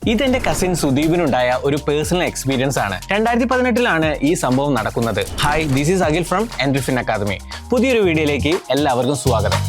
ഇതെന്റെ കസിൻ സുദീപിനുണ്ടായ ഒരു personal experience ആണ്. 2018 ഈ സംഭവം നടക്കുന്നത്. Hi, this is Akhil from Entrifin academy. പുതിയൊരു വീഡിയോയിലേക്ക് എല്ലാവർക്കും സ്വാഗതം.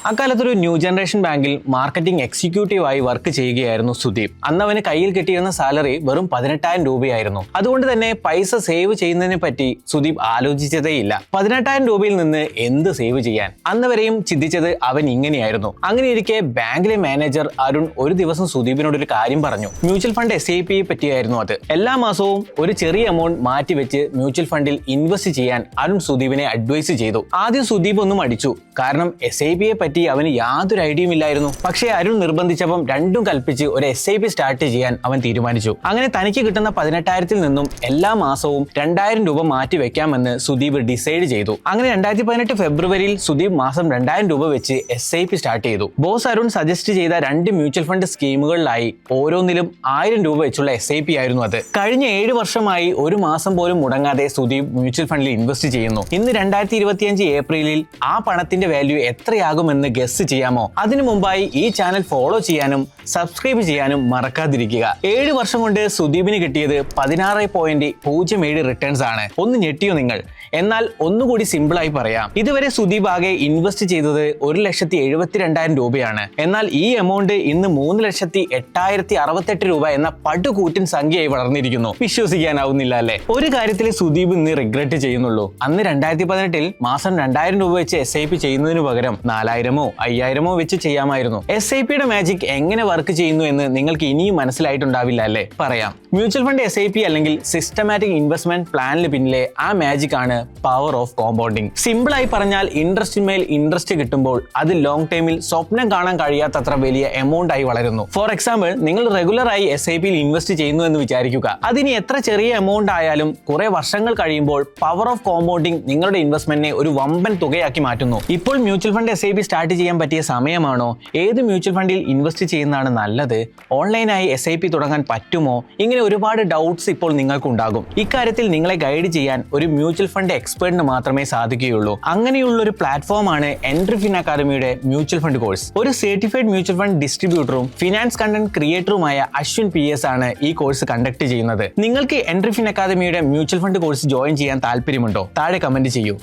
അക്കാലത്തൊരു ന്യൂ ജനറേഷൻ ബാങ്കിൽ മാർക്കറ്റിംഗ് എക്സിക്യൂട്ടീവായി വർക്ക് ചെയ്യുകയായിരുന്നു സുദീപ്. അന്ന് അവന് കയ്യിൽ കിട്ടിയിരുന്ന സാലറി വെറും 18,000 രൂപയായിരുന്നു. അതുകൊണ്ട് തന്നെ പൈസ സേവ് ചെയ്യുന്നതിനെ പറ്റി സുദീപ് ആലോചിച്ചതേയില്ല. 18,000 രൂപയിൽ നിന്ന് എന്ത് സേവ് ചെയ്യാൻ? അന്ന് വരെയും ചിന്തിച്ചത് അവൻ ഇങ്ങനെയായിരുന്നു. അങ്ങനെയിരിക്കെ ബാങ്കിലെ മാനേജർ അരുൺ ഒരു ദിവസം സുദീപിനോട് ഒരു കാര്യം പറഞ്ഞു. മ്യൂച്വൽ ഫണ്ട് SIP പറ്റിയായിരുന്നു അത്. എല്ലാ മാസവും ഒരു ചെറിയ എമൗണ്ട് മാറ്റിവെച്ച് മ്യൂച്വൽ ഫണ്ടിൽ ഇൻവെസ്റ്റ് ചെയ്യാൻ അരുൺ സുദീപിനെ അഡ്വൈസ് ചെയ്തു. ആദ്യം സുദീപ് ഒന്നും അടിച്ചു, കാരണം SIP പറ്റി അവന് യാതൊരു ഐഡിയയും ഇല്ലായിരുന്നു. പക്ഷേ അരുൺ നിർബന്ധിച്ചപ്പം രണ്ടും കൽപ്പിച്ച് ഒരു SIP സ്റ്റാർട്ട് ചെയ്യാൻ അവൻ തീരുമാനിച്ചു. അങ്ങനെ തനിക്ക് കിട്ടുന്ന 18,000 നിന്നും എല്ലാ മാസവും 2,000 രൂപ മാറ്റി വെക്കാമെന്ന് സുദീപ് ഡിസൈഡ് ചെയ്തു. അങ്ങനെ 2018 ഫെബ്രുവരിയിൽ സുദീപ് മാസം 2,000 രൂപ വെച്ച് SIP സ്റ്റാർട്ട് ചെയ്തു. ബോസ് അരുൺ സജസ്റ്റ് ചെയ്ത 2 മ്യൂച്വൽ ഫണ്ട് സ്കീമുകളിലായി ഓരോന്നിലും 1,000 രൂപ വെച്ചുള്ള SIP ആയിരുന്നു അത്. കഴിഞ്ഞ 7 വർഷമായി ഒരു മാസം പോലും മുടങ്ങാതെ സുദീപ് മ്യൂച്വൽ ഫണ്ടിൽ ഇൻവെസ്റ്റ് ചെയ്യുന്നു. ഇന്ന് 2025 ഏപ്രിലിൽ ആ പണത്തിന്റെ വാല്യൂ എത്രയാകുമെന്ന് ഗസ് ചെയ്യാമോ? അതിനു മുമ്പായി ഈ ചാനൽ ഫോളോ ചെയ്യാനും സബ്സ്ക്രൈബ് ചെയ്യാനും മറക്കാതിരിക്കുക. 7 വർഷം കൊണ്ട് സുദീപിന് കിട്ടിയത് 16.07 റിട്ടേൺസ് ആണ്. ഒന്ന് ഞെട്ടിയോ നിങ്ങൾ? എന്നാൽ ഒന്നുകൂടി സിമ്പിളായി പറയാം. ഇതുവരെ സുദീപ് ആകെ ഇൻവെസ്റ്റ് ചെയ്തത് 1,72,000 രൂപയാണ്. എന്നാൽ ഈ എമൗണ്ട് ഇന്ന് 3,08,068 രൂപ എന്ന പടുകൂറ്റൻ സംഖ്യയായി വളർന്നിരിക്കുന്നു. വിശ്വസിക്കാനാവുന്നില്ല അല്ലേ? ഒരു കാര്യത്തിൽ സുദീപ് ഇന്ന് റിഗ്രറ്റ് ചെയ്യുന്നുള്ളൂ. അന്ന് 2018 മാസം 2,000 രൂപ വെച്ച് SIP ചെയ്യുന്നതിന് പകരം 4,000 5,000 വെച്ച് ചെയ്യാമായിരുന്നു. SIPയുടെ മാജിക് എങ്ങനെ വർക്ക് ചെയ്യുന്നു എന്ന് നിങ്ങൾക്ക് ഇനിയും മനസ്സിലായിട്ടുണ്ടാവില്ല അല്ലേ? പറയാം. മ്യൂച്വൽ ഫണ്ട് SIP അല്ലെങ്കിൽ സിസ്റ്റമാറ്റിക് ഇൻവെസ്റ്റ്മെന്റ് പ്ലാനിന് പിന്നിലെ ആ മാജിക് ആണ് പവർ ഓഫ് കോമ്പൗണ്ടിങ്. സിമ്പിൾ ആയി പറഞ്ഞാൽ ഇൻട്രസ്റ്റിന്മേൽ ഇൻട്രസ്റ്റ് കിട്ടുമ്പോൾ അത് ലോങ് ടൈമിൽ സ്വപ്നം കാണാൻ കഴിയാത്തത്ര വലിയ എമൗണ്ട് ആയി വളരുന്നു. ഫോർ എക്സാമ്പിൾ, നിങ്ങൾ റെഗുലർ ആയി SIPയിൽ ഇൻവെസ്റ്റ് ചെയ്യുന്നു എന്ന് വിചാരിക്കുക. അതിന് എത്ര ചെറിയ എമൗണ്ട് ആയാലും കുറെ വർഷങ്ങൾ കഴിയുമ്പോൾ പവർ ഓഫ് കോമ്പൗണ്ടിങ് നിങ്ങളുടെ ഇൻവെസ്റ്റ്മെന്റിനെ ഒരു വമ്പൻ തുകയാക്കി മാറ്റുന്നു. ഇപ്പോൾ മ്യൂച്വൽ ഫണ്ട് SIP സ്റ്റാർട്ട് ചെയ്യാൻ പറ്റിയ സമയമാണോ? ഏത് മ്യൂച്വൽ ഫണ്ടിൽ ഇൻവെസ്റ്റ് ചെയ്യുന്നതാണ് നല്ലത്? ഓൺലൈനായി SIP തുടങ്ങാൻ പറ്റുമോ? ഇങ്ങനെ ഒരുപാട് ഡൗട്ട്സ് ഇപ്പോൾ നിങ്ങൾക്കുണ്ടാകും. ഇക്കാര്യത്തിൽ നിങ്ങളെ ഗൈഡ് ചെയ്യാൻ ഒരു മ്യൂച്വൽ ഫണ്ട് എക്സ്പേർട്ടിന് മാത്രമേ സാധിക്കുകയുള്ളൂ. അങ്ങനെയുള്ള ഒരു പ്ലാറ്റ്ഫോമാണ് എൻട്രിഫിൻ അക്കാദമിയുടെ മ്യൂച്വൽ ഫണ്ട് കോഴ്സ്. ഒരു സർട്ടിഫൈഡ് മ്യൂച്വൽ ഫണ്ട് ഡിസ്ട്രിബ്യൂട്ടറും ഫിനാൻസ് കണ്ടന്റ് ക്രിയേറ്ററുമായ അശ്വിൻ PS ആണ് ഈ കോഴ്സ് കണ്ടക്ട് ചെയ്യുന്നത്. നിങ്ങൾക്ക് എൻട്രിഫിൻ അക്കാദമിയുടെ മ്യൂച്വൽ ഫണ്ട് കോഴ്സ് ജോയിൻ ചെയ്യാൻ താല്പര്യമുണ്ടോ? താഴെ കമന്റ് ചെയ്യൂ.